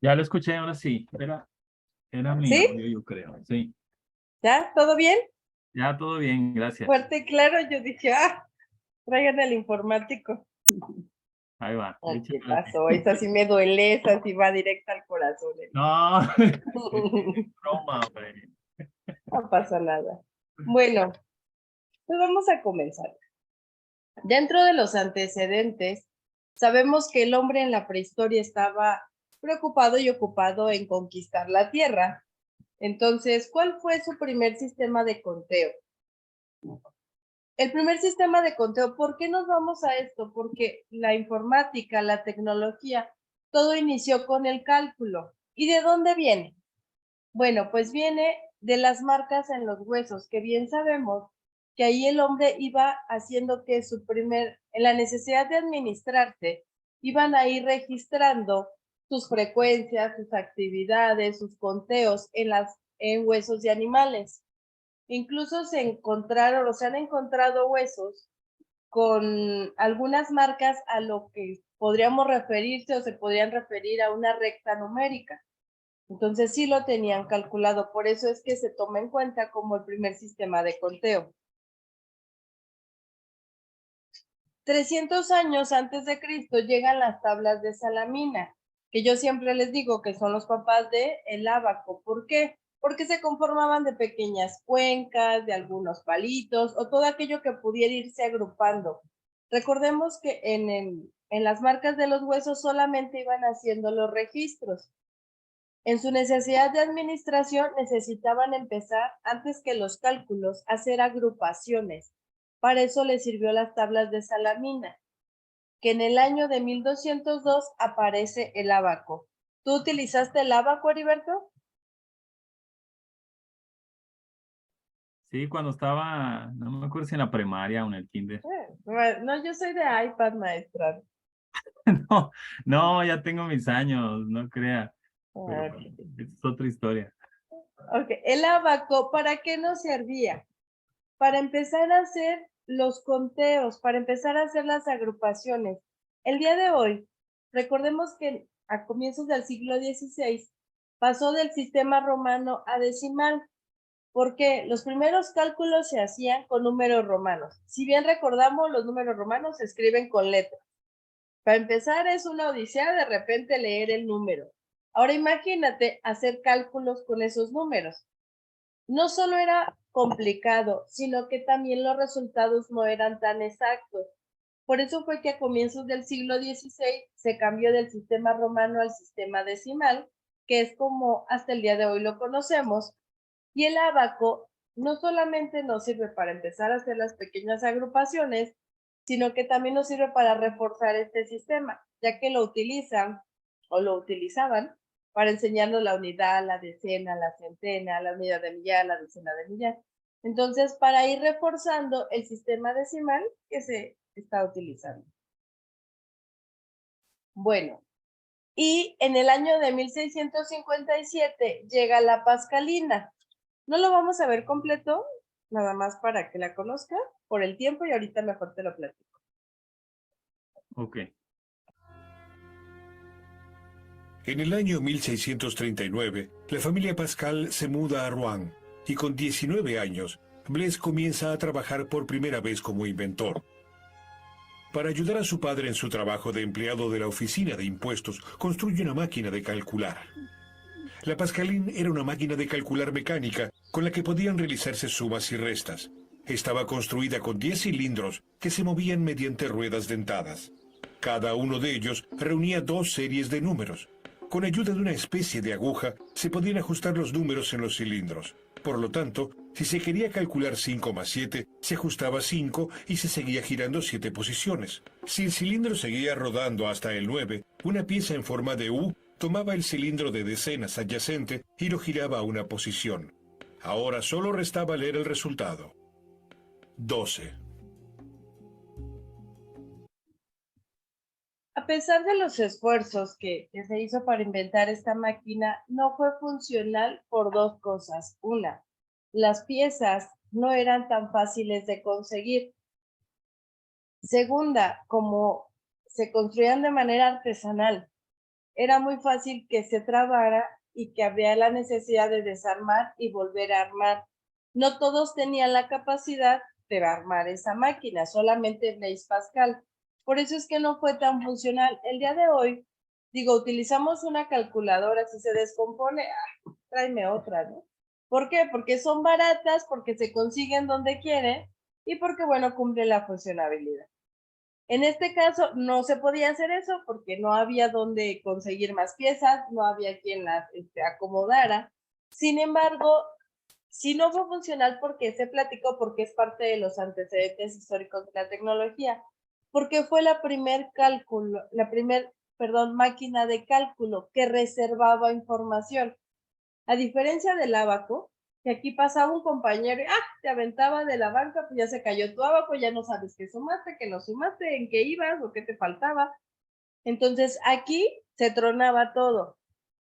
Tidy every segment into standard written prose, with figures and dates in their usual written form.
Ya lo escuché, ahora sí. Era mi ¿Sí? audio, yo creo. Sí. ¿Ya? ¿Todo bien? Ya todo bien, gracias. Fuerte y claro, yo dije, traigan al informático. Ahí va. Ay, ¿qué Échale. pasó? Esa sí me duele, esa sí va directa al corazón. No, es broma, hombre. No pasa nada. Bueno, pues vamos a comenzar. Dentro de los antecedentes, sabemos que el hombre en la prehistoria estaba preocupado y ocupado en conquistar la tierra. Entonces, ¿cuál fue su primer sistema de conteo? El primer sistema de conteo, ¿por qué nos vamos a esto? Porque la informática, la tecnología, todo inició con el cálculo. ¿Y de dónde viene? Bueno, pues viene de las marcas en los huesos, que bien sabemos que ahí el hombre iba haciendo que en la necesidad de administrarse, iban a ir registrando sus frecuencias, sus actividades, sus conteos en huesos de animales. Incluso se encontraron, o se han encontrado huesos con algunas marcas a lo que podríamos referirse o se podrían referir a una recta numérica. Entonces sí lo tenían calculado, por eso es que se toma en cuenta como el primer sistema de conteo. 300 años antes de Cristo llegan las tablas de Salamina, que yo siempre les digo que son los papás de el ábaco. ¿Por qué? Porque se conformaban de pequeñas cuencas, de algunos palitos o todo aquello que pudiera irse agrupando. Recordemos que en las marcas de los huesos solamente iban haciendo los registros. En su necesidad de administración necesitaban empezar, antes que los cálculos, a hacer agrupaciones. Para eso les sirvió las tablas de Salamina, que en el año de 1202 aparece el ábaco. ¿Tú utilizaste el ábaco, Heriberto? Sí, cuando estaba, no me acuerdo si en la primaria o en el kinder. No, yo soy de iPad, maestra. No, no, ya tengo mis años, no crea. Pero Ok. bueno, es otra historia. Ok, el ábaco, ¿para qué nos servía? Para empezar a hacer los conteos, para empezar a hacer las agrupaciones. El día de hoy, recordemos que a comienzos del siglo XVI pasó del sistema romano a decimal, porque los primeros cálculos se hacían con números romanos. Si bien recordamos, los números romanos se escriben con letras. Para empezar, es una odisea de repente leer el número. Ahora imagínate hacer cálculos con esos números. No solo era complicado, sino que también los resultados no eran tan exactos. Por eso fue que a comienzos del siglo XVI se cambió del sistema romano al sistema decimal, que es como hasta el día de hoy lo conocemos. Y el ábaco no solamente nos sirve para empezar a hacer las pequeñas agrupaciones, sino que también nos sirve para reforzar este sistema, ya que lo utilizan o lo utilizaban para enseñarnos la unidad, la decena, la centena, la unidad de millar, la decena de millar. Entonces, para ir reforzando el sistema decimal que se está utilizando. Bueno, y en el año de 1657 llega la pascalina. No lo vamos a ver completo, nada más para que la conozca por el tiempo y ahorita mejor te lo platico. Ok. En el año 1639, la familia Pascal se muda a Rouen y con 19 años, Blaise comienza a trabajar por primera vez como inventor. Para ayudar a su padre en su trabajo de empleado de la oficina de impuestos, construye una máquina de calcular. La Pascaline era una máquina de calcular mecánica con la que podían realizarse sumas y restas. Estaba construida con 10 cilindros que se movían mediante ruedas dentadas. Cada uno de ellos reunía dos series de números. Con ayuda de una especie de aguja se podían ajustar los números en los cilindros. Por lo tanto, si se quería calcular 5 más 7, se ajustaba 5 y se seguía girando 7 posiciones. Si el cilindro seguía rodando hasta el 9, una pieza en forma de U tomaba el cilindro de decenas adyacente y lo giraba a una posición. Ahora solo restaba leer el resultado. 12. A pesar de los esfuerzos que se hizo para inventar esta máquina, no fue funcional por dos cosas. Una, las piezas no eran tan fáciles de conseguir. Segunda, como se construían de manera artesanal, era muy fácil que se trabara y que habría la necesidad de desarmar y volver a armar. No todos tenían la capacidad de armar esa máquina, solamente Blaise Pascal. Por eso es que no fue tan funcional. El día de hoy, digo, utilizamos una calculadora, si se descompone, tráeme otra, ¿no? ¿Por qué? Porque son baratas, porque se consiguen donde quieren y porque, bueno, cumple la funcionalidad. En este caso no se podía hacer eso porque no había donde conseguir más piezas, no había quien las acomodara. Sin embargo, sí no fue funcional porque se platicó, porque es parte de los antecedentes históricos de la tecnología, porque fue la primer máquina de cálculo que reservaba información. A diferencia del ábaco, que aquí pasaba un compañero y te aventaba de la banca, pues ya se cayó tu ábaco, ya no sabes qué sumaste, qué no sumaste, en qué ibas o qué te faltaba. Entonces aquí se tronaba todo.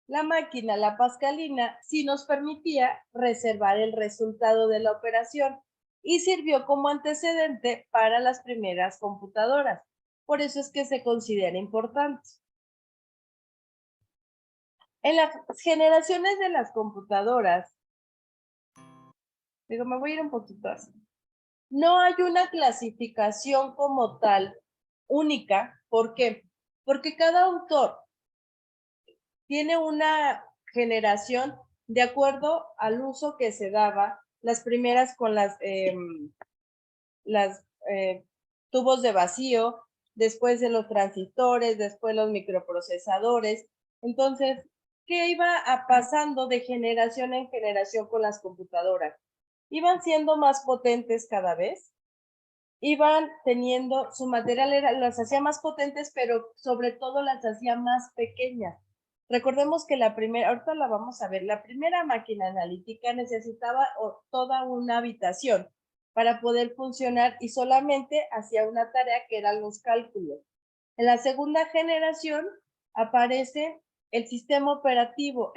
La máquina, la pascalina, sí nos permitía reservar el resultado de la operación y sirvió como antecedente para las primeras computadoras. Por eso es que se considera importante. En las generaciones de las computadoras, digo, me voy a ir un poquito así. No hay una clasificación como tal única. ¿Por qué? Porque cada autor tiene una generación de acuerdo al uso que se daba, las primeras con las tubos de vacío, después de los transistores, después los microprocesadores. Entonces, ¿qué iba pasando de generación en generación con las computadoras? Iban siendo más potentes cada vez, iban teniendo, su material las hacía más potentes, pero sobre todo las hacía más pequeñas. Recordemos que ahorita la vamos a ver, la primera máquina analítica necesitaba toda una habitación para poder funcionar y solamente hacía una tarea que eran los cálculos. En la segunda generación aparece el sistema operativo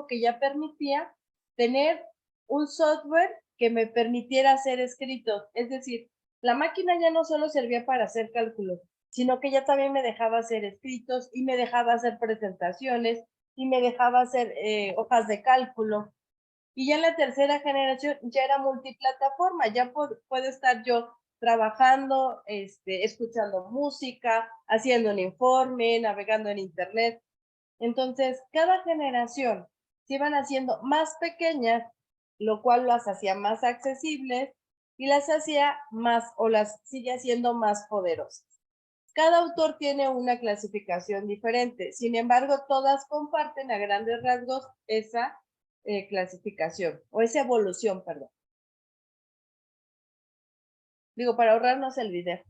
que ya permitía tener un software que me permitiera hacer escritos. Es decir, la máquina ya no solo servía para hacer cálculos, sino que ya también me dejaba hacer escritos y me dejaba hacer presentaciones y me dejaba hacer hojas de cálculo. Y ya en la tercera generación ya era multiplataforma, ya puedo estar yo trabajando, escuchando música, haciendo un informe, navegando en internet. Entonces, cada generación se iban haciendo más pequeñas, lo cual las hacía más accesibles y las hacía más, o las sigue haciendo más poderosas. Cada autor tiene una clasificación diferente, sin embargo, todas comparten a grandes rasgos esa clasificación, o esa evolución, perdón. Digo, para ahorrarnos el video.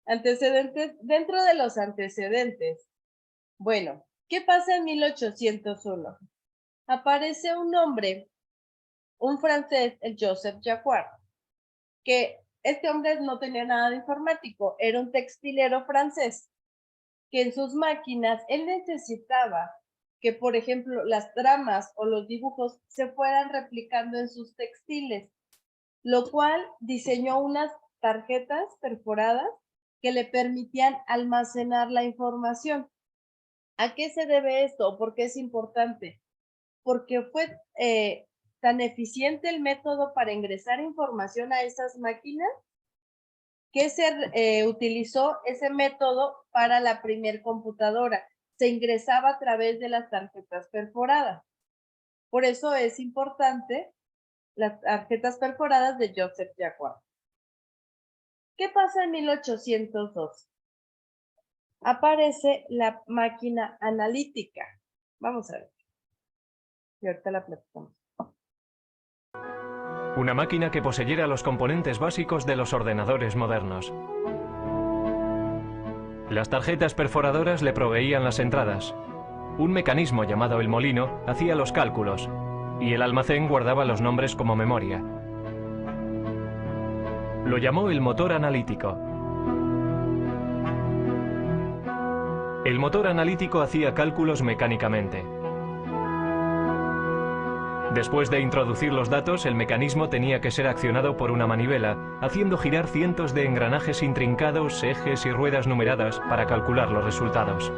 Antecedentes, dentro de los antecedentes. Bueno, ¿qué pasa en 1801? Aparece un hombre, un francés, el Joseph Jacquard, que este hombre no tenía nada de informático, era un textilero francés, que en sus máquinas él necesitaba que, por ejemplo, las tramas o los dibujos se fueran replicando en sus textiles, lo cual diseñó unas tarjetas perforadas que le permitían almacenar la información. ¿A qué se debe esto? ¿Por qué es importante? Porque fue tan eficiente el método para ingresar información a esas máquinas que se utilizó ese método para la primer computadora. Se ingresaba a través de las tarjetas perforadas. Por eso es importante las tarjetas perforadas de Joseph Jacquard. ¿Qué pasa en 1802? Aparece la máquina analítica. Vamos a ver. Y ahorita la platicamos. Una máquina que poseyera los componentes básicos de los ordenadores modernos. Las tarjetas perforadoras le proveían las entradas. Un mecanismo llamado el molino hacía los cálculos y el almacén guardaba los nombres como memoria. Lo llamó el motor analítico. El motor analítico hacía cálculos mecánicamente. Después de introducir los datos, el mecanismo tenía que ser accionado por una manivela, haciendo girar cientos de engranajes intrincados, ejes y ruedas numeradas para calcular los resultados.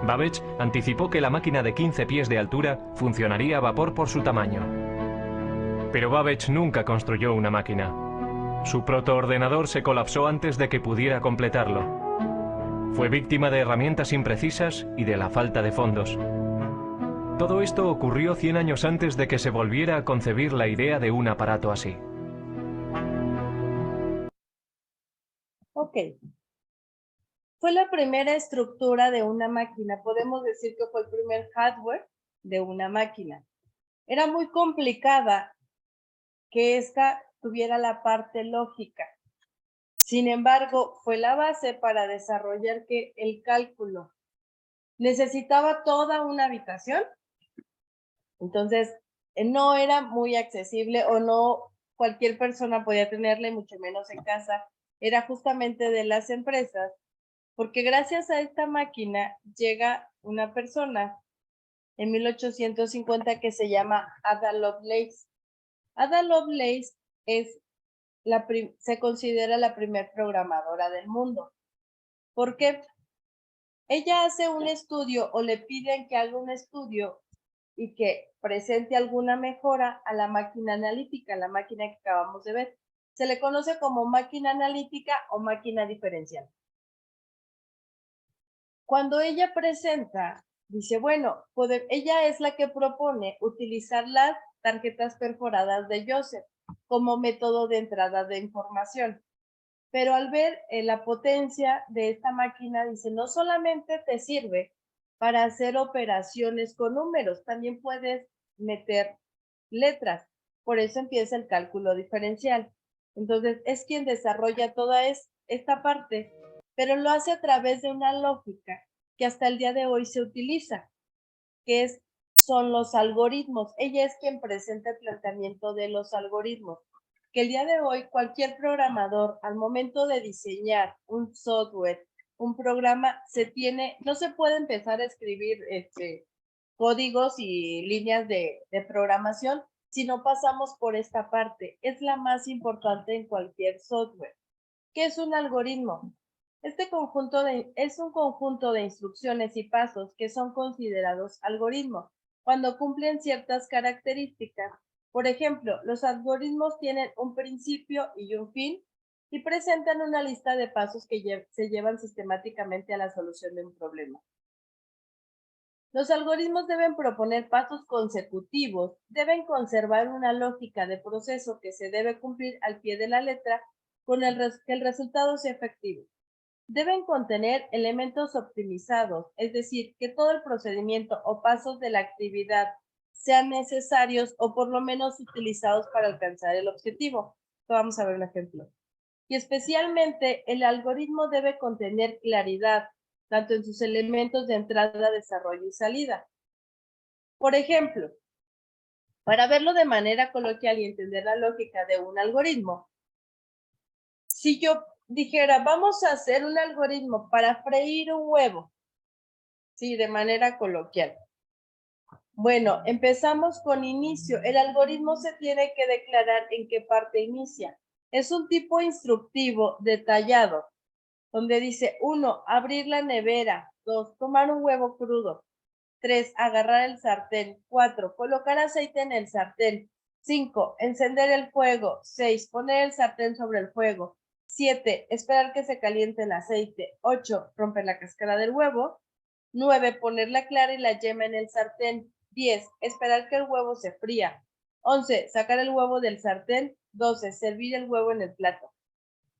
Babbage anticipó que la máquina de 15 pies de altura funcionaría a vapor por su tamaño. Pero Babbage nunca construyó una máquina. Su protoordenador se colapsó antes de que pudiera completarlo. Fue víctima de herramientas imprecisas y de la falta de fondos. Todo esto ocurrió 100 años antes de que se volviera a concebir la idea de un aparato así. Ok. Fue la primera estructura de una máquina. Podemos decir que fue el primer hardware de una máquina. Era muy complicada que esta tuviera la parte lógica. Sin embargo, fue la base para desarrollar que el cálculo necesitaba toda una habitación. Entonces, no era muy accesible o no cualquier persona podía tenerla, y mucho menos en casa. Era justamente de las empresas, porque gracias a esta máquina llega una persona en 1850 que se llama Ada Lovelace. Ada Lovelace se considera la primer programadora del mundo. ¿Por qué? Ella hace un estudio o le piden que haga un estudio y que presente alguna mejora a la máquina analítica, la máquina que acabamos de ver. Se le conoce como máquina analítica o máquina diferencial. Cuando ella presenta, dice, bueno, ella es la que propone utilizar las tarjetas perforadas de Joseph como método de entrada de información. Pero al ver la potencia de esta máquina, dice, no solamente te sirve para hacer operaciones con números, también puedes meter letras. Por eso empieza el cálculo diferencial. Entonces, es quien desarrolla toda esta parte, pero lo hace a través de una lógica que hasta el día de hoy se utiliza, que son los algoritmos. Ella es quien presenta el planteamiento de los algoritmos, que el día de hoy cualquier programador al momento de diseñar un software, un programa, no se puede empezar a escribir códigos y líneas de programación si no pasamos por esta parte. Es la más importante en cualquier software. ¿Qué es un algoritmo? Es un conjunto de instrucciones y pasos que son considerados algoritmos cuando cumplen ciertas características. Por ejemplo, los algoritmos tienen un principio y un fin y presentan una lista de pasos que se llevan sistemáticamente a la solución de un problema. Los algoritmos deben proponer pasos consecutivos, deben conservar una lógica de proceso que se debe cumplir al pie de la letra con que el resultado sea efectivo. Deben contener elementos optimizados, es decir, que todo el procedimiento o pasos de la actividad sean necesarios o por lo menos utilizados para alcanzar el objetivo. Vamos a ver un ejemplo. Y especialmente el algoritmo debe contener claridad, tanto en sus elementos de entrada, desarrollo y salida. Por ejemplo, para verlo de manera coloquial y entender la lógica de un algoritmo, si yo dijera, vamos a hacer un algoritmo para freír un huevo, sí, de manera coloquial. Bueno, empezamos con inicio. El algoritmo se tiene que declarar en qué parte inicia. Es un tipo instructivo detallado, donde dice 1, abrir la nevera, 2, tomar un huevo crudo, 3, agarrar el sartén, 4, colocar aceite en el sartén, 5, encender el fuego, 6, poner el sartén sobre el fuego, 7, esperar que se caliente el aceite, 8, romper la cáscara del huevo, 9, poner la clara y la yema en el sartén, 10, esperar que el huevo se fría, 11, sacar el huevo del sartén, 12, servir el huevo en el plato.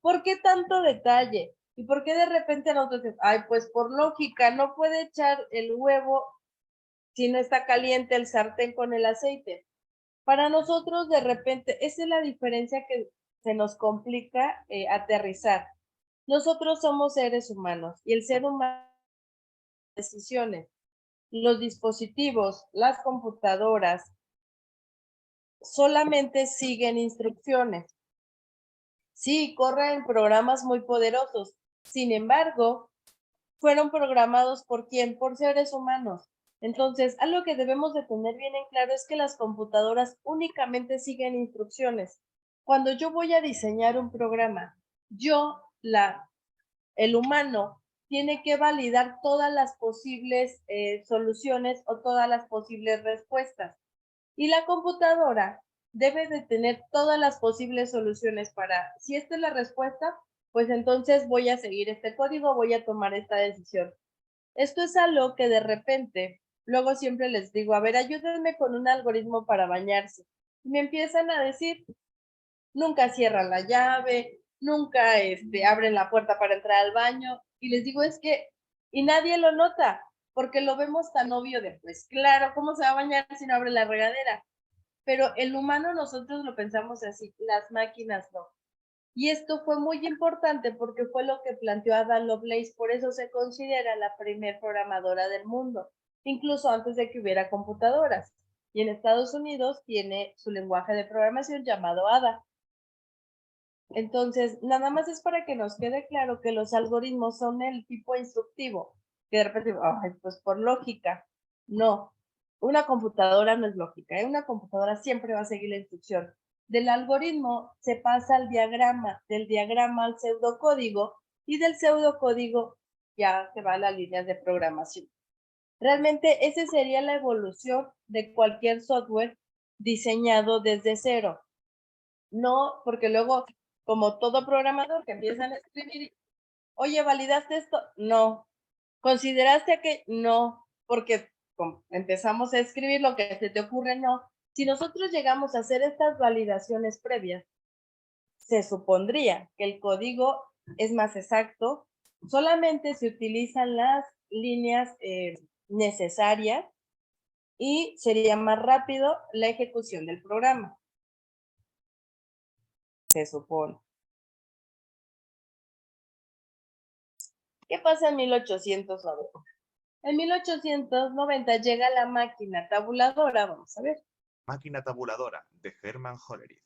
¿Por qué tanto detalle? ¿Y por qué de repente nosotros decimos, ay, pues por lógica, no puede echar el huevo si no está caliente el sartén con el aceite? Para nosotros, de repente, esa es la diferencia que se nos complica aterrizar. Nosotros somos seres humanos y el ser humano toma decisiones. Los dispositivos, las computadoras, solamente siguen instrucciones. Sí, corren programas muy poderosos. Sin embargo, fueron programados ¿por quién? Por seres humanos. Entonces, algo que debemos de tener bien en claro es que las computadoras únicamente siguen instrucciones. Cuando yo voy a diseñar un programa, el humano, tiene que validar todas las posibles soluciones o todas las posibles respuestas. Y la computadora debe de tener todas las posibles soluciones para, si esta es la respuesta, pues entonces voy a seguir este código, voy a tomar esta decisión. Esto es algo que de repente, luego siempre les digo, a ver, ayúdenme con un algoritmo para bañarse. Y me empiezan a decir, nunca cierran la llave, nunca abren la puerta para entrar al baño. Y les digo, es que, y nadie lo nota, porque lo vemos tan obvio de, pues claro, ¿cómo se va a bañar si no abre la regadera? Pero el humano nosotros lo pensamos así, las máquinas no. Y esto fue muy importante porque fue lo que planteó Ada Lovelace, por eso se considera la primer programadora del mundo, incluso antes de que hubiera computadoras. Y en Estados Unidos tiene su lenguaje de programación llamado Ada. Entonces, nada más es para que nos quede claro que los algoritmos son el tipo instructivo, que de repente, pues por lógica, no. Una computadora no es lógica, una computadora siempre va a seguir la instrucción. Del algoritmo se pasa al diagrama, del diagrama al pseudocódigo y del pseudocódigo ya se va a las líneas de programación. Realmente esa sería la evolución de cualquier software diseñado desde cero. No, porque luego, como todo programador que empiezan a escribir, oye, ¿validaste esto? No. ¿Consideraste que? No, porque empezamos a escribir lo que se te ocurre, no. Si nosotros llegamos a hacer estas validaciones previas, se supondría que el código es más exacto, solamente se utilizan las líneas necesarias y sería más rápido la ejecución del programa. Se supone. ¿Qué pasa en 1890? En 1890 llega la máquina tabuladora, vamos a ver. Máquina tabuladora, de Hermann Hollerith.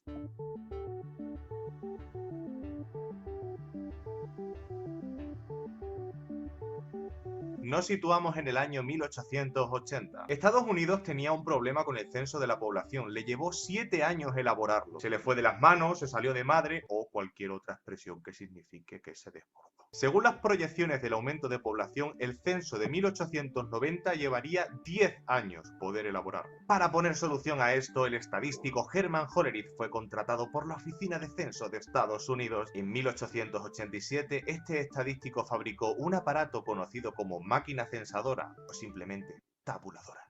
Nos situamos en el año 1880. Estados Unidos tenía un problema con el censo de la población. Le llevó 7 años elaborarlo. Se le fue de las manos, se salió de madre o cualquier otra expresión que signifique que se desbordó. Según las proyecciones del aumento de población, el censo de 1890 llevaría 10 años poder elaborarlo. Para poner solución a esto, el estadístico Hermann Hollerith fue contratado por la Oficina de Censo de Estados Unidos. En 1887, este estadístico fabricó un aparato conocido como máquina censadora o simplemente tabuladora.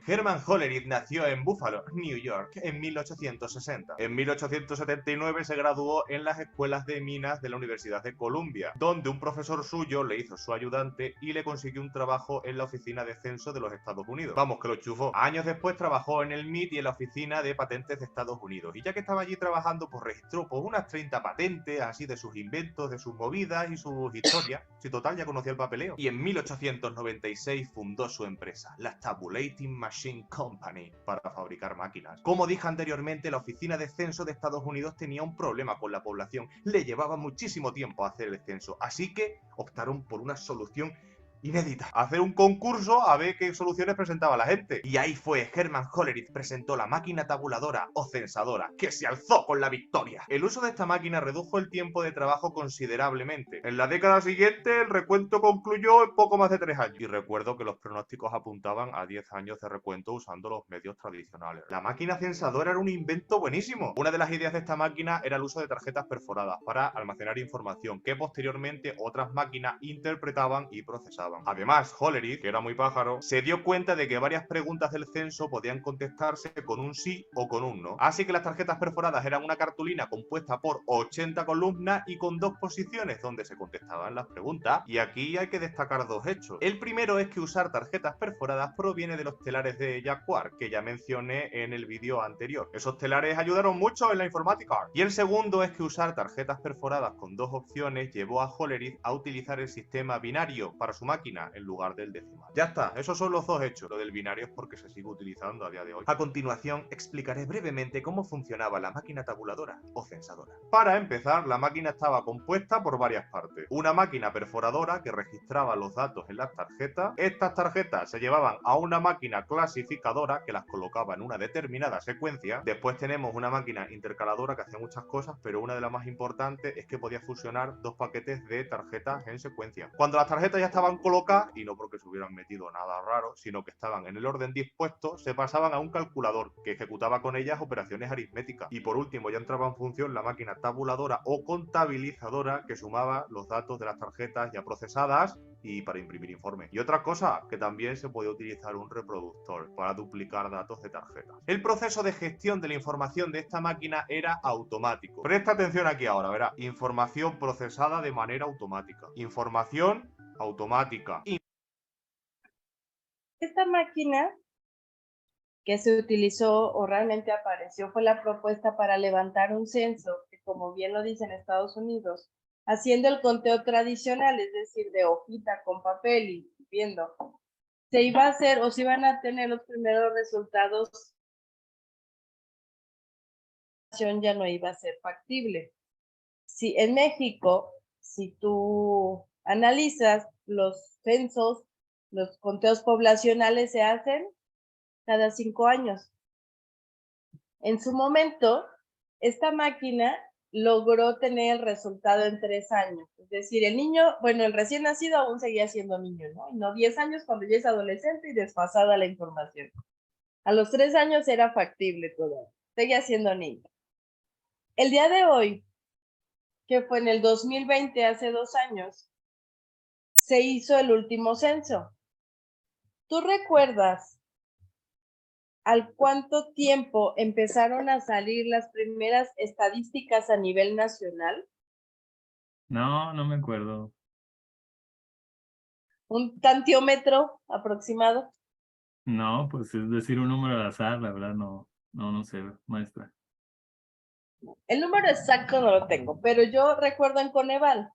Hermann Hollerith nació en Buffalo, New York, en 1860. En 1879 se graduó en las escuelas de minas de la Universidad de Columbia, donde un profesor suyo le hizo su ayudante y le consiguió un trabajo en la Oficina de Censo de los Estados Unidos. Vamos, que lo chufó. Años después trabajó en el MIT y en la Oficina de Patentes de Estados Unidos. Y ya que estaba allí trabajando, pues registró unas 30 patentes, así de sus inventos, de sus movidas y sus historias. Si total, ya conocía el papeleo. Y en 1896 fundó su empresa, la Tabulating Machine Company, para fabricar máquinas. Como dije anteriormente, la Oficina de Censo de Estados Unidos tenía un problema con la población. Le llevaba muchísimo tiempo hacer el censo, así que optaron por una solución inédita. Hacer un concurso a ver qué soluciones presentaba la gente. Y ahí fue, Hermann Hollerith presentó la máquina tabuladora o censadora, que se alzó con la victoria. El uso de esta máquina redujo el tiempo de trabajo considerablemente. En la década siguiente, el recuento concluyó en poco más de 3 años. Y recuerdo que los pronósticos apuntaban a 10 años de recuento usando los medios tradicionales. La máquina censadora era un invento buenísimo. Una de las ideas de esta máquina era el uso de tarjetas perforadas para almacenar información que posteriormente otras máquinas interpretaban y procesaban. Además, Hollerith, que era muy pájaro, se dio cuenta de que varias preguntas del censo podían contestarse con un sí o con un no. Así que las tarjetas perforadas eran una cartulina compuesta por 80 columnas y con 2 posiciones donde se contestaban las preguntas. Y aquí hay que destacar 2 hechos. El primero es que usar tarjetas perforadas proviene de los telares de Jacquard, que ya mencioné en el vídeo anterior. Esos telares ayudaron mucho en la informática. Y el segundo es que usar tarjetas perforadas con 2 opciones llevó a Hollerith a utilizar el sistema binario para su máquina máquina en lugar del decimal. Ya está, esos son los dos hechos. Lo del binario es porque se sigue utilizando a día de hoy. A continuación, explicaré brevemente cómo funcionaba la máquina tabuladora o censadora. Para empezar, la máquina estaba compuesta por varias partes. Una máquina perforadora que registraba los datos en las tarjetas. Estas tarjetas se llevaban a una máquina clasificadora que las colocaba en una determinada secuencia. Después tenemos una máquina intercaladora que hacía muchas cosas, pero una de las más importantes es que podía fusionar dos paquetes de tarjetas en secuencia. Cuando las tarjetas ya estaban colocadas, y no porque se hubieran metido nada raro, sino que estaban en el orden dispuesto, se pasaban a un calculador que ejecutaba con ellas operaciones aritméticas. Y por último ya entraba en función la máquina tabuladora o contabilizadora que sumaba los datos de las tarjetas ya procesadas y para imprimir informes. Y otra cosa, que también se podía utilizar un reproductor para duplicar datos de tarjetas. El proceso de gestión de la información de esta máquina era automático. Presta atención aquí ahora, verá. Información procesada de manera automática. Información automática. Esta máquina que se utilizó o realmente apareció fue la propuesta para levantar un censo, que como bien lo dice en Estados Unidos, haciendo el conteo tradicional, es decir, de hojita con papel y viendo, se iba a hacer o se iban a tener los primeros resultados, ya no iba a ser factible. Si en México, si tú analizas los censos, los conteos poblacionales se hacen cada 5 años. En su momento, esta máquina logró tener el resultado en 3 años. Es decir, el niño, bueno, el recién nacido aún seguía siendo niño, ¿no? Y no 10 años cuando ya es adolescente y desfasada la información. A los 3 años era factible todo. Seguía siendo niño. El día de hoy, que fue en el 2020, hace 2 años, se hizo el último censo. ¿Tú recuerdas al cuánto tiempo empezaron a salir las primeras estadísticas a nivel nacional? No, no me acuerdo. ¿Un tantiómetro aproximado? No, pues es decir un número al azar, la verdad no sé, maestra. El número exacto no lo tengo, pero yo recuerdo en Coneval,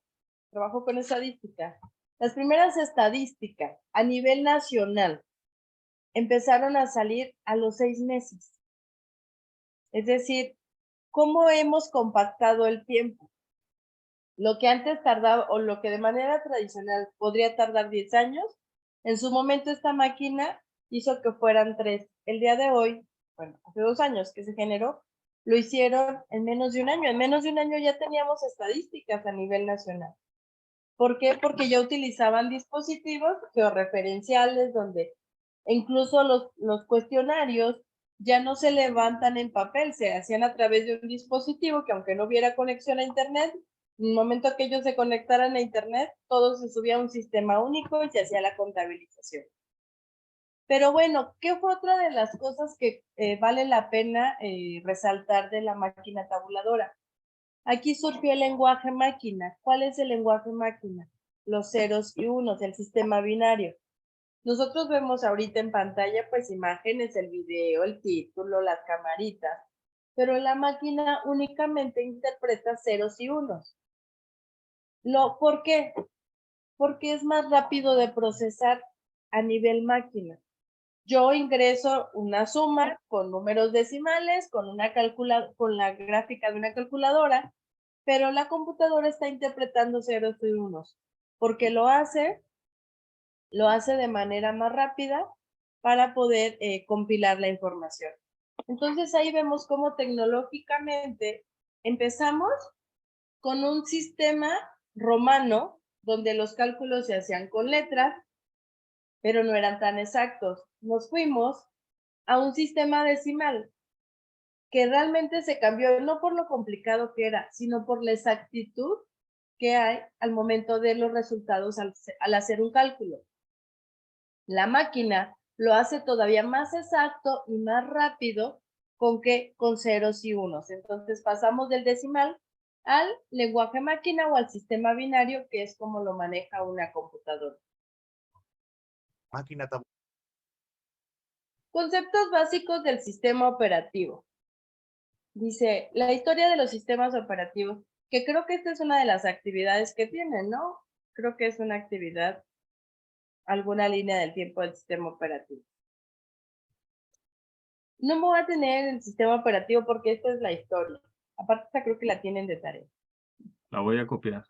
trabajo con estadística. Las primeras estadísticas a nivel nacional empezaron a salir a los 6 meses. Es decir, ¿cómo hemos compactado el tiempo? Lo que antes tardaba, o lo que de manera tradicional podría tardar 10 años, en su momento esta máquina hizo que fueran 3. El día de hoy, bueno, hace 2 años que se generó, lo hicieron en menos de un año. En menos de un año ya teníamos estadísticas a nivel nacional. ¿Por qué? Porque ya utilizaban dispositivos georreferenciales donde incluso los cuestionarios ya no se levantan en papel, se hacían a través de un dispositivo que aunque no hubiera conexión a internet, en el momento que ellos se conectaran a internet, todo se subía a un sistema único y se hacía la contabilización. Pero bueno, ¿qué fue otra de las cosas que vale la pena resaltar de la máquina tabuladora? Aquí surgió el lenguaje máquina. ¿Cuál es el lenguaje máquina? Los ceros y unos, el sistema binario. Nosotros vemos ahorita en pantalla pues imágenes, el video, el título, las camaritas, pero la máquina únicamente interpreta ceros y unos. ¿Por qué? Porque es más rápido de procesar a nivel máquina. Yo ingreso una suma con números decimales, con la gráfica de una calculadora, pero la computadora está interpretando ceros y unos, porque lo hace de manera más rápida para poder compilar la información. Entonces ahí vemos cómo tecnológicamente empezamos con un sistema romano donde los cálculos se hacían con letras, pero no eran tan exactos. Nos fuimos a un sistema decimal que realmente se cambió no por lo complicado que era, sino por la exactitud que hay al momento de los resultados al hacer un cálculo. La máquina lo hace todavía más exacto y más rápido con ceros y unos. Entonces pasamos del decimal al lenguaje máquina o al sistema binario, que es como lo maneja una computadora. Máquina tabuladora. Conceptos básicos del sistema operativo. Dice, la historia de los sistemas operativos, que creo que esta es una de las actividades que tienen, ¿no? Creo que es una actividad alguna línea del tiempo del sistema operativo. No me voy a tener el sistema operativo porque esta es la historia. Aparte, esta creo que la tienen de tarea. La voy a copiar.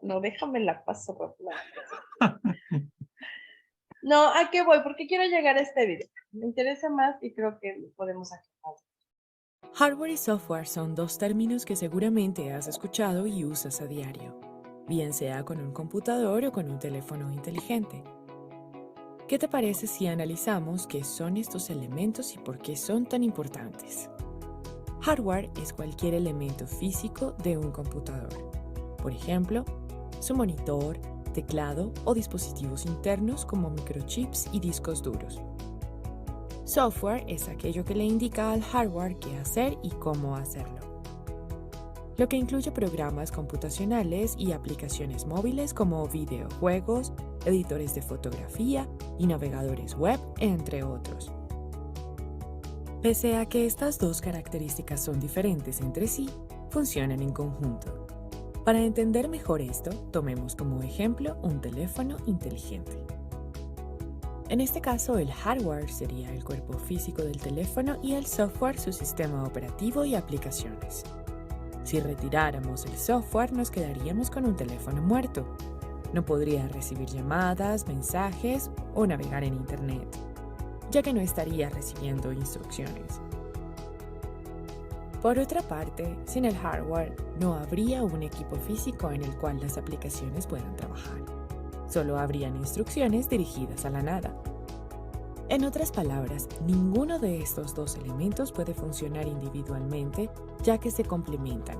No, déjame la paso, Rafa. No, ¿a qué voy? Porque quiero llegar a este video. Me interesa más y creo que lo podemos acabar. Hardware y software son dos términos que seguramente has escuchado y usas a diario, bien sea con un computador o con un teléfono inteligente. ¿Qué te parece si analizamos qué son estos elementos y por qué son tan importantes? Hardware es cualquier elemento físico de un computador. Por ejemplo, su monitor, teclado o dispositivos internos como microchips y discos duros. Software es aquello que le indica al hardware qué hacer y cómo hacerlo, lo que incluye programas computacionales y aplicaciones móviles como videojuegos, editores de fotografía y navegadores web, entre otros. Pese a que estas dos características son diferentes entre sí, funcionan en conjunto. Para entender mejor esto, tomemos como ejemplo un teléfono inteligente. En este caso, el hardware sería el cuerpo físico del teléfono y el software su sistema operativo y aplicaciones. Si retiráramos el software, nos quedaríamos con un teléfono muerto. No podría recibir llamadas, mensajes o navegar en Internet, ya que no estaría recibiendo instrucciones. Por otra parte, sin el hardware, no habría un equipo físico en el cual las aplicaciones puedan trabajar. Solo habrían instrucciones dirigidas a la nada. En otras palabras, ninguno de estos dos elementos puede funcionar individualmente, ya que se complementan.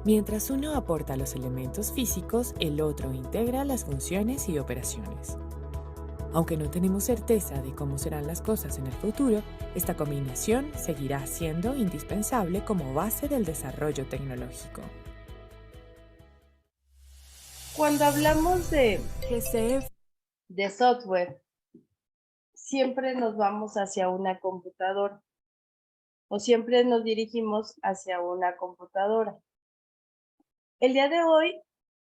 Mientras uno aporta los elementos físicos, el otro integra las funciones y operaciones. Aunque no tenemos certeza de cómo serán las cosas en el futuro, esta combinación seguirá siendo indispensable como base del desarrollo tecnológico. Cuando hablamos de GCF software, siempre nos vamos hacia una computadora o siempre nos dirigimos hacia una computadora. El día de hoy,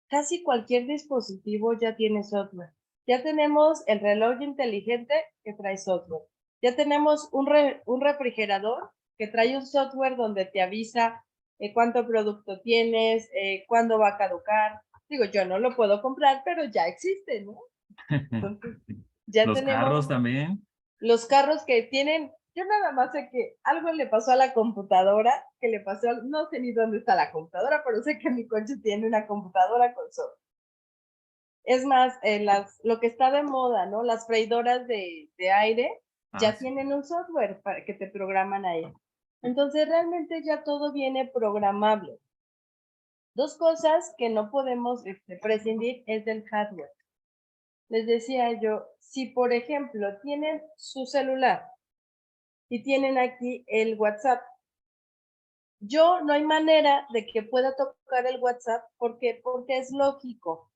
casi cualquier dispositivo ya tiene software. Ya tenemos el reloj inteligente que trae software. Ya tenemos un refrigerador que trae un software donde te avisa cuánto producto tienes, cuándo va a caducar. Digo, yo no lo puedo comprar, pero ya existe, ¿no? Entonces, ya Los tenemos carros también. los carros que tienen. Yo nada más sé que algo le pasó a la computadora, no sé ni dónde está la computadora, pero sé que mi coche tiene una computadora con software. Es más, lo que está de moda, ¿no? Las freidoras de aire ya Sí. tienen un software para que te programan ahí. Entonces, realmente ya todo viene programable. Dos cosas que no podemos prescindir es del hardware. Les decía yo, si por ejemplo tienen su celular y tienen aquí el WhatsApp, yo no hay manera de que pueda tocar el WhatsApp porque es lógico.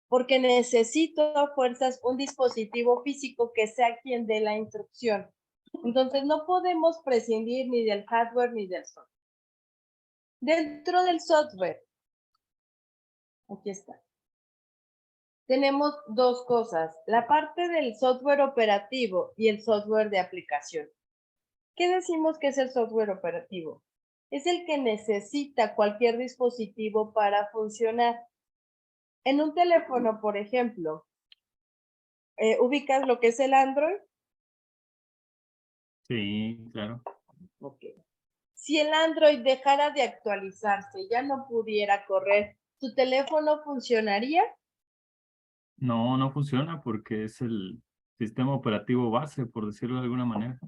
Porque necesito a fuerzas un dispositivo físico que sea quien dé la instrucción. Entonces, no podemos prescindir ni del hardware ni del software. Dentro del software, aquí está, tenemos dos cosas, la parte del software operativo y el software de aplicación. ¿Qué decimos que es el software operativo? Es el que necesita cualquier dispositivo para funcionar. En un teléfono, por ejemplo, ¿ubicas lo que es el Android? Sí, claro. Ok. Si el Android dejara de actualizarse, ya no pudiera correr, ¿tu teléfono funcionaría? No, no funciona porque es el sistema operativo base, por decirlo de alguna manera.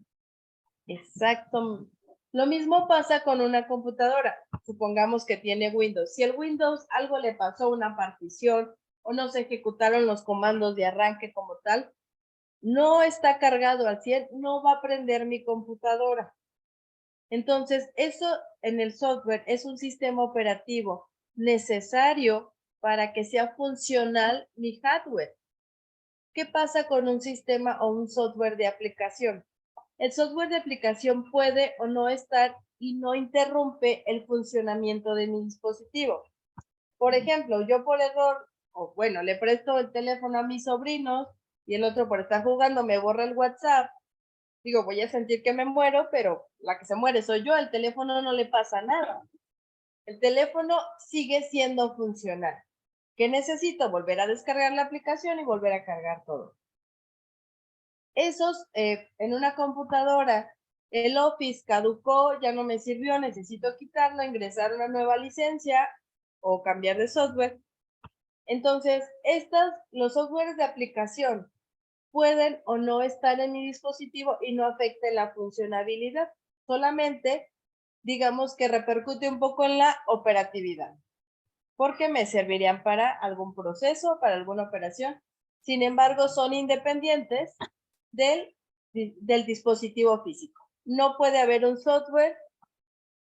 Exacto. Lo mismo pasa con una computadora. Supongamos que tiene Windows. Si el Windows algo le pasó, una partición, o no se ejecutaron los comandos de arranque como tal, no está cargado al 100, no va a prender mi computadora. Entonces, eso en el software es un sistema operativo necesario para que sea funcional mi hardware. ¿Qué pasa con un sistema o un software de aplicación? El software de aplicación puede o no estar y no interrumpe el funcionamiento de mi dispositivo. Por ejemplo, yo por error, o bueno, le presto el teléfono a mis sobrinos y el otro por estar jugando me borra el WhatsApp, digo, voy a sentir que me muero, pero la que se muere soy yo, el teléfono no le pasa nada. El teléfono sigue siendo funcional. ¿Qué necesito? Volver a descargar la aplicación y volver a cargar todo. Esos, en una computadora, el Office caducó, ya no me sirvió, necesito quitarlo, ingresar una nueva licencia o cambiar de software. Entonces, los softwares de aplicación pueden o no estar en mi dispositivo y no afecte la funcionalidad. Solamente, digamos que repercute un poco en la operatividad, porque me servirían para algún proceso, para alguna operación. Sin embargo, son independientes del dispositivo físico. No puede haber un software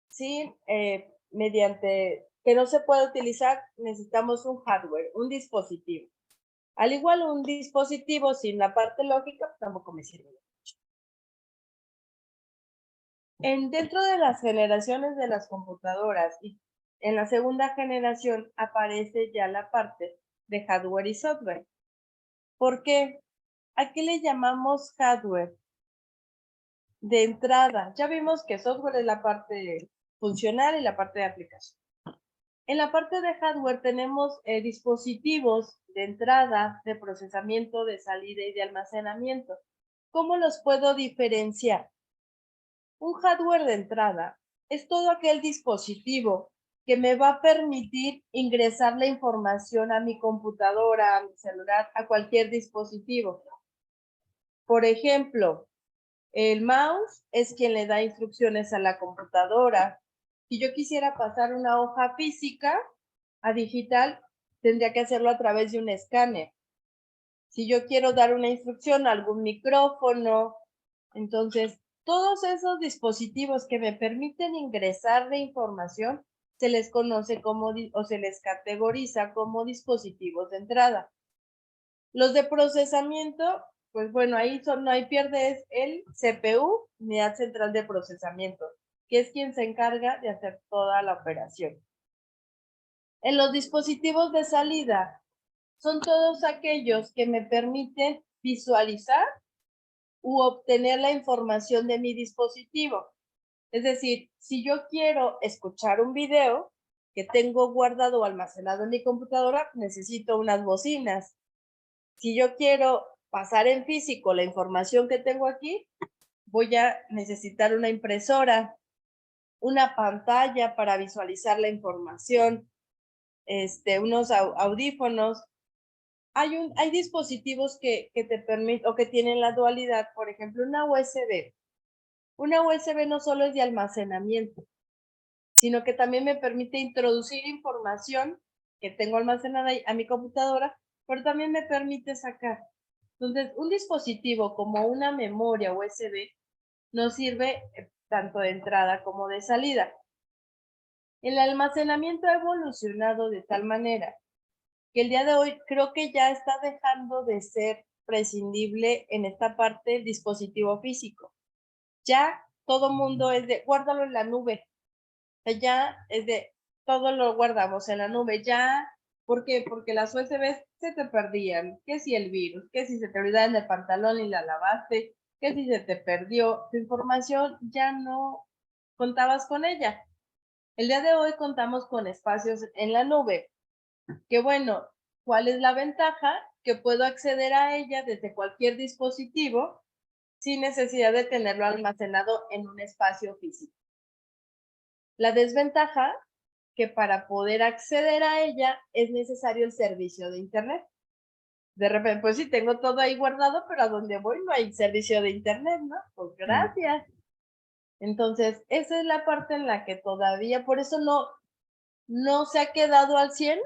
sin, que no se pueda utilizar, necesitamos un hardware, un dispositivo. Al igual, un dispositivo sin la parte lógica tampoco me sirve mucho. Dentro de las generaciones de las computadoras y en la segunda generación aparece ya la parte de hardware y software. ¿Por qué? ¿A qué le llamamos hardware? De entrada, ya vimos que software es la parte funcional y la parte de aplicación. En la parte de hardware tenemos dispositivos de entrada, de procesamiento, de salida y de almacenamiento. ¿Cómo los puedo diferenciar? Un hardware de entrada es todo aquel dispositivo que me va a permitir ingresar la información a mi computadora, a mi celular, a cualquier dispositivo. Por ejemplo, el mouse es quien le da instrucciones a la computadora. Si yo quisiera pasar una hoja física a digital, tendría que hacerlo a través de un escáner. Si yo quiero dar una instrucción a algún micrófono, entonces todos esos dispositivos que me permiten ingresar de información se les conoce como o se les categoriza como dispositivos de entrada. Los de procesamiento, pues bueno, ahí no hay pierde, es el CPU, unidad central de procesamiento, que es quien se encarga de hacer toda la operación. En los dispositivos de salida, son todos aquellos que me permiten visualizar u obtener la información de mi dispositivo. Es decir, si yo quiero escuchar un video que tengo guardado o almacenado en mi computadora, necesito unas bocinas. Si yo quiero pasar en físico la información que tengo aquí, voy a necesitar una impresora, una pantalla para visualizar la información, unos audífonos. Hay dispositivos que te permiten o que tienen la dualidad, por ejemplo, una USB. Una USB no solo es de almacenamiento, sino que también me permite introducir información que tengo almacenada a mi computadora, pero también me permite sacar. Entonces, un dispositivo como una memoria USB nos sirve tanto de entrada como de salida. El almacenamiento ha evolucionado de tal manera que el día de hoy creo que ya está dejando de ser prescindible en esta parte el dispositivo físico. Ya todo mundo es de guárdalo en la nube. O sea, ya es de todo lo guardamos en la nube. Ya, ¿por qué? Porque las USB se te perdían. ¿Qué si el virus? ¿Qué si se te olvidaba en el pantalón y la lavaste? ¿Qué si se te perdió? Tu información ya no contabas con ella. El día de hoy contamos con espacios en la nube. Que bueno, ¿cuál es la ventaja? Que puedo acceder a ella desde cualquier dispositivo sin necesidad de tenerlo almacenado en un espacio físico. La desventaja, que para poder acceder a ella es necesario el servicio de Internet. De repente, pues sí, tengo todo ahí guardado, pero a donde voy no hay servicio de Internet, ¿no? Pues gracias. Entonces, esa es la parte en la que todavía, por eso no se ha quedado al 100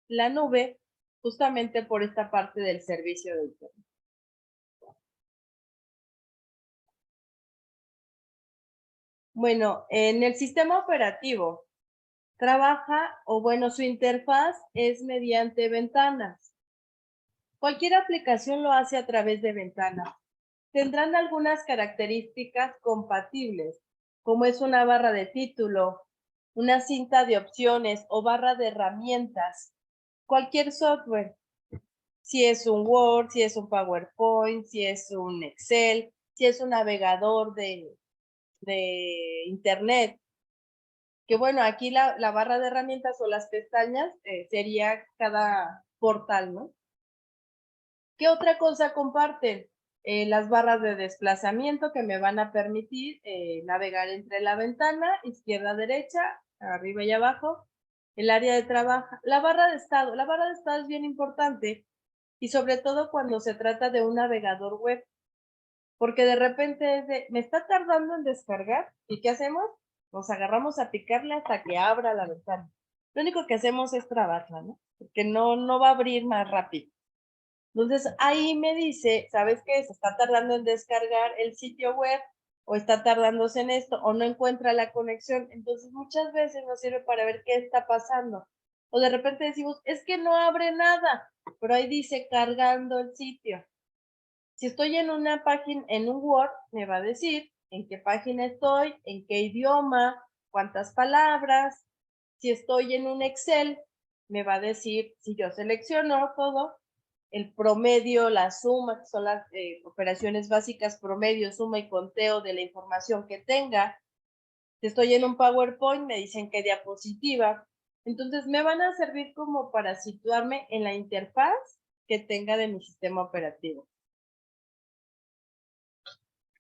la nube, justamente por esta parte del servicio de Internet. Bueno, en el sistema operativo trabaja, o bueno, su interfaz es mediante ventanas. Cualquier aplicación lo hace a través de ventanas. Tendrán algunas características compatibles, como es una barra de título, una cinta de opciones o barra de herramientas. Cualquier software si es un Word, si es un PowerPoint, si es un Excel, si es un navegador de Internet. Que bueno, aquí la barra de herramientas o las pestañas sería cada portal, ¿no? ¿Qué otra cosa comparten? Las barras de desplazamiento que me van a permitir navegar entre la ventana, izquierda, derecha, arriba y abajo, el área de trabajo, la barra de estado. La barra de estado es bien importante y sobre todo cuando se trata de un navegador web, porque de repente es de, me está tardando en descargar, ¿y qué hacemos? Nos agarramos a picarle hasta que abra la ventana. Lo único que hacemos es trabarla, ¿no? Porque no va a abrir más rápido. Entonces ahí me dice, ¿sabes qué? Se está tardando en descargar el sitio web o está tardándose en esto o no encuentra la conexión. Entonces muchas veces nos sirve para ver qué está pasando. O de repente decimos, es que no abre nada, pero ahí dice cargando el sitio. Si estoy en una página, en un Word, me va a decir en qué página estoy, en qué idioma, cuántas palabras. Si estoy en un Excel, me va a decir, si yo selecciono todo, el promedio, la suma, que son las operaciones básicas, promedio, suma y conteo de la información que tenga. Si estoy en un PowerPoint, me dicen qué diapositiva. Entonces, me van a servir como para situarme en la interfaz que tenga de mi sistema operativo.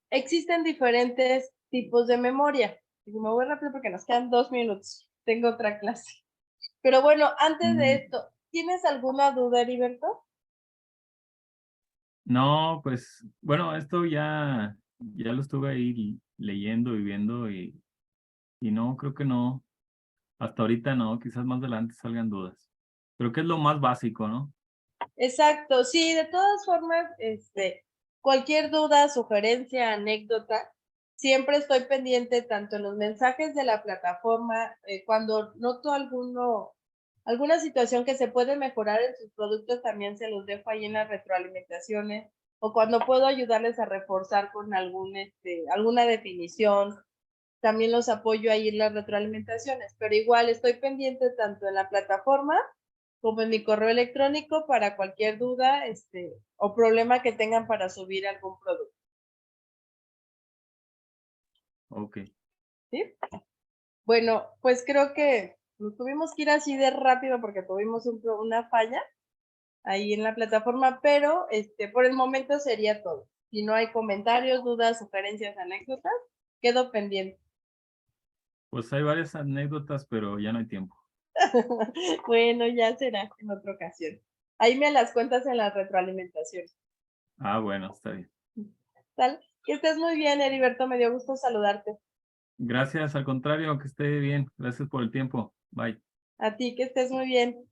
Existen diferentes tipos de memoria. Y me voy rápido porque nos quedan 2 minutos. Tengo otra clase. Pero bueno, antes de esto, ¿tienes alguna duda, Heriberto? No, pues, bueno, esto ya lo estuve ahí leyendo y viendo y no, creo que no. Hasta ahorita no, quizás más adelante salgan dudas. Creo que es lo más básico, ¿no? Exacto, sí, de todas formas, cualquier duda, sugerencia, anécdota, siempre estoy pendiente tanto en los mensajes de la plataforma, cuando noto alguna situación que se puede mejorar en sus productos, también se los dejo ahí en las retroalimentaciones, o cuando puedo ayudarles a reforzar con alguna definición, también los apoyo ahí en las retroalimentaciones, pero igual estoy pendiente tanto en la plataforma como en mi correo electrónico para cualquier duda o problema que tengan para subir algún producto. Ok. ¿Sí? Bueno, pues creo que nos tuvimos que ir así de rápido porque tuvimos una falla ahí en la plataforma, pero por el momento sería todo. Si no hay comentarios, dudas, sugerencias, anécdotas, quedo pendiente. Pues hay varias anécdotas, pero ya no hay tiempo. Bueno, ya será en otra ocasión. Ahí me las cuentas en la retroalimentación. Ah, bueno, está bien. ¿Tal? Que estés muy bien, Heriberto. Me dio gusto saludarte. Gracias, al contrario, que esté bien. Gracias por el tiempo. Bye. A ti, que estés muy bien.